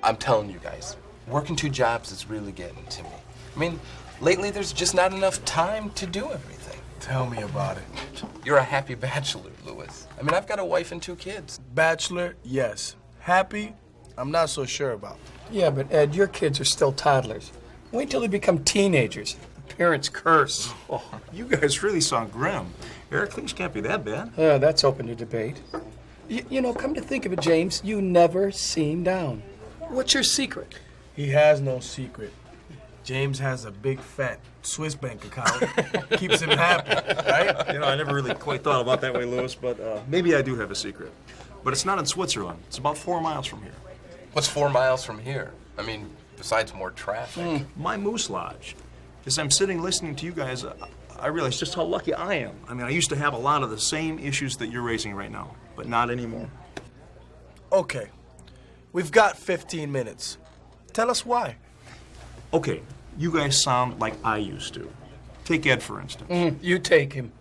I'm telling you guys, working 2 jobs is really getting to me. I mean, lately there's just not enough time to do everything. Tell me about it. You're a happy bachelor, Louis. I mean, I've got a wife and 2 kids. Bachelor, yes. Happy, I'm not so sure about. Yeah, but Ed, your kids are still toddlers. Wait till they become teenagers. The parents curse. Oh, you guys really sound grim. Eric, things can't be that bad. That's open to debate. You know, come to think of it, James, you never seem down. What's your secret? He has no secret. James has a big fat Swiss bank account. Keeps him happy, right? You know, I never really quite thought about that way, Louis, but maybe I do have a secret. But it's not in Switzerland. It's about 4 miles from here. What's 4 miles from here? I mean, besides more traffic. My Moose Lodge. As I'm sitting listening to you guys, I realize just how lucky I am. I mean, I used to have a lot of the same issues that you're raising right now, but not anymore. Okay. We've got 15 minutes. Tell us why. Okay, you guys sound like I used to. Take Ed, for instance. You take him.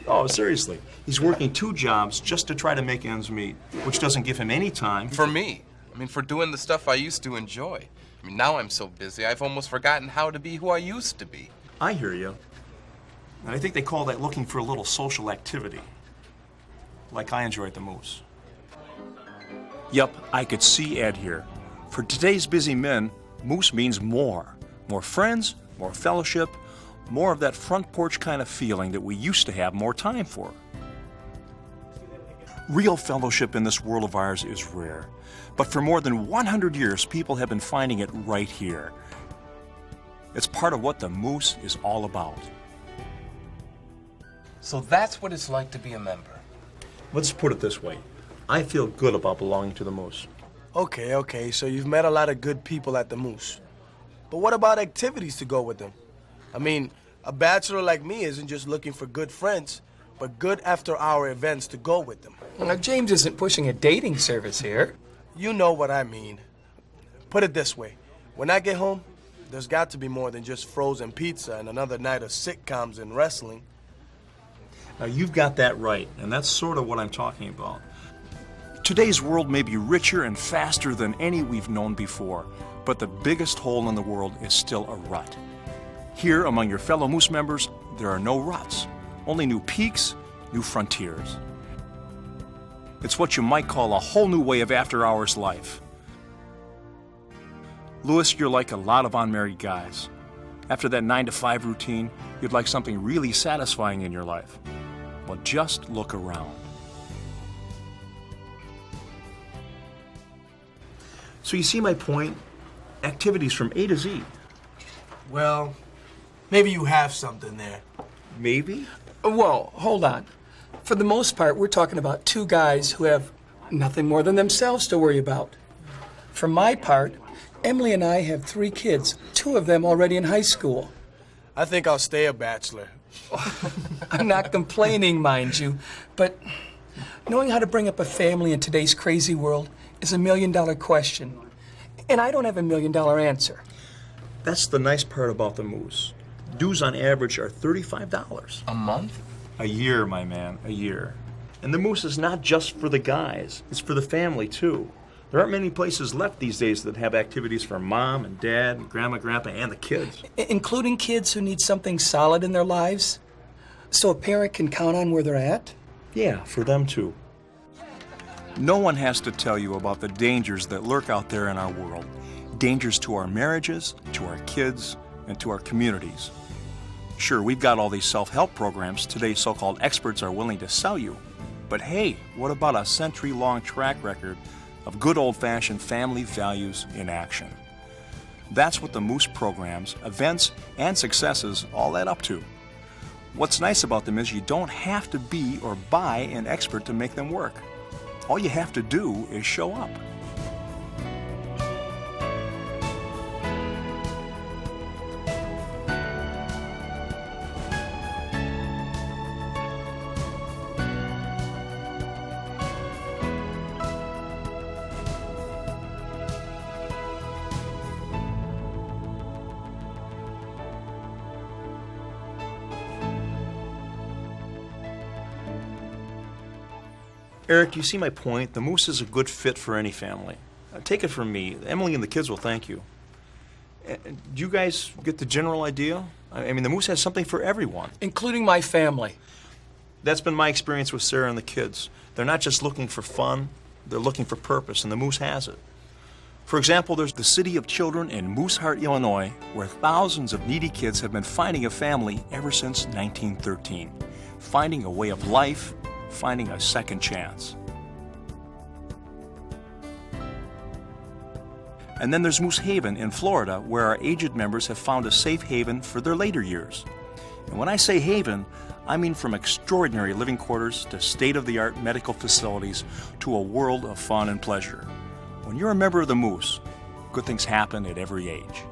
Oh, seriously. He's working 2 jobs just to try to make ends meet, which doesn't give him any time. For me. I mean, for doing the stuff I used to enjoy. I mean, now I'm so busy, I've almost forgotten how to be who I used to be. I hear you. And I think they call that looking for a little social activity. Like I enjoy at the Moose. Yep, I could see Ed here. For today's busy men, Moose means more. More friends, more fellowship, more of that front porch kind of feeling that we used to have more time for. Real fellowship in this world of ours is rare. But for more than 100 years, people have been finding it right here. It's part of what the Moose is all about. So that's what it's like to be a member. Let's put it this way. I feel good about belonging to the Moose. Okay, so you've met a lot of good people at the Moose. But what about activities to go with them? I mean, a bachelor like me isn't just looking for good friends, but good after-hour events to go with them. Now, James isn't pushing a dating service here. You know what I mean. Put it this way. When I get home, there's got to be more than just frozen pizza and another night of sitcoms and wrestling. Now, you've got that right, and that's sort of what I'm talking about. Today's world may be richer and faster than any we've known before, but the biggest hole in the world is still a rut. Here, among your fellow Moose members, there are no ruts, only new peaks, new frontiers. It's what you might call a whole new way of after-hours life. Louis, you're like a lot of unmarried guys. After that 9-to-5 routine, you'd like something really satisfying in your life. Well, just look around. So you see my point? Activities from A to Z. Well, maybe you have something there. Maybe? Whoa, hold on. For the most part, we're talking about 2 guys who have nothing more than themselves to worry about. For my part, Emily and I have 3 kids, 2 of them already in high school. I think I'll stay a bachelor. I'm not complaining, mind you, but knowing how to bring up a family in today's crazy world is a $1 million question. And I don't have a $1 million answer. That's the nice part about the Moose. Dues on average are $35. A month? A year, my man, a year. And the Moose is not just for the guys, it's for the family too. There aren't many places left these days that have activities for mom and dad and grandma, grandpa, and the kids. Including kids who need something solid in their lives, so a parent can count on where they're at? Yeah, for them too. No one has to tell you about the dangers that lurk out there in our world. Dangers to our marriages, to our kids, and to our communities. Sure, we've got all these self-help programs today's so-called experts are willing to sell you. But hey, what about a century-long track record of good old-fashioned family values in action? That's what the Moose programs, events, and successes all add up to. What's nice about them is you don't have to be or buy an expert to make them work. All you have to do is show up. Eric, you see my point? The Moose is a good fit for any family. take it from me, Emily and the kids will thank you. Do you guys get the general idea? I mean, the Moose has something for everyone. Including my family. That's been my experience with Sarah and the kids. They're not just looking for fun, they're looking for purpose, and the Moose has it. For example, there's the City of Children in Mooseheart, Illinois, where thousands of needy kids have been finding a family ever since 1913. Finding a way of life, finding a second chance. And then there's Moose Haven in Florida, where our aged members have found a safe haven for their later years. And when I say haven, I mean from extraordinary living quarters to state-of-the-art medical facilities to a world of fun and pleasure. When you're a member of the Moose, good things happen at every age.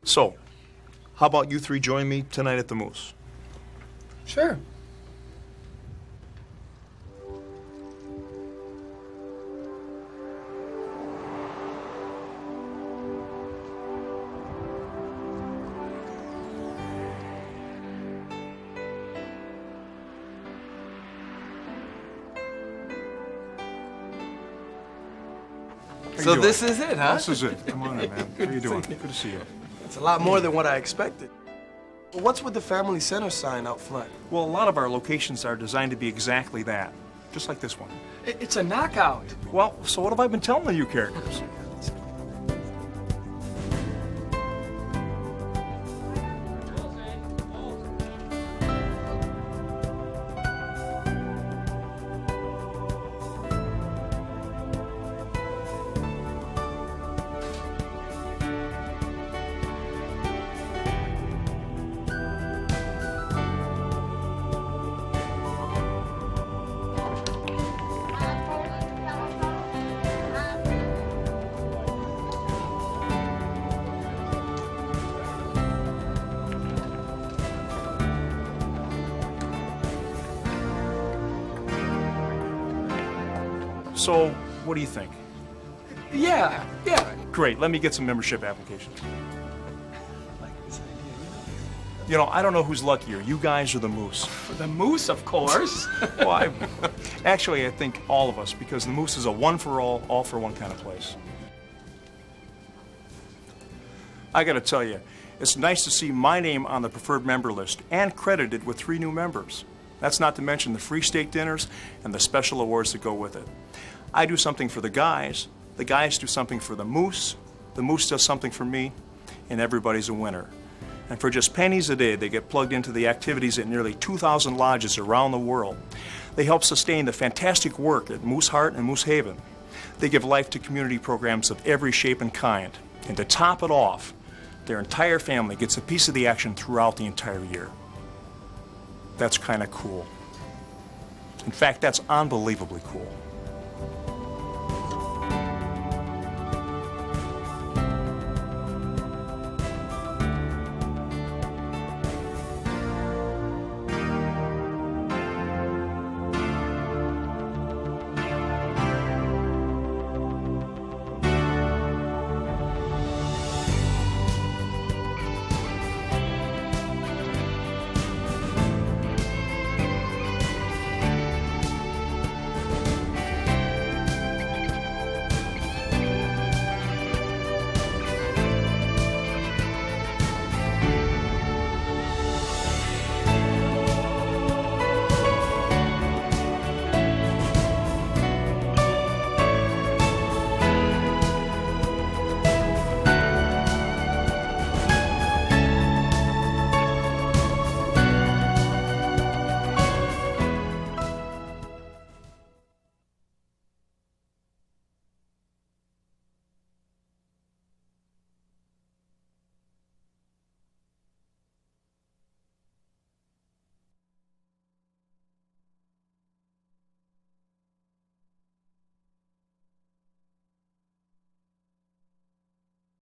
So, how about you three join me tonight at the Moose? Sure. So this is it, huh? This is it. Come on in, man. How you doing? Good to see you. It's a lot more than what I expected. Well, what's with the family center sign out front? Well, a lot of our locations are designed to be exactly that, just like this one. It's a knockout. Well, so what have I been telling you characters? So, what do you think? Yeah. Great, let me get some membership applications. You know, I don't know who's luckier, you guys or the Moose. The Moose, of course. Well, actually, I think all of us, because the Moose is a all for one kind of place. I gotta tell you, it's nice to see my name on the preferred member list and credited with 3 new members. That's not to mention the free steak dinners and the special awards that go with it. I do something for the guys do something for the Moose does something for me, and everybody's a winner. And for just pennies a day, they get plugged into the activities at nearly 2,000 lodges around the world. They help sustain the fantastic work at Mooseheart and Moose Haven. They give life to community programs of every shape and kind. And to top it off, their entire family gets a piece of the action throughout the entire year. That's kind of cool. In fact, that's unbelievably cool.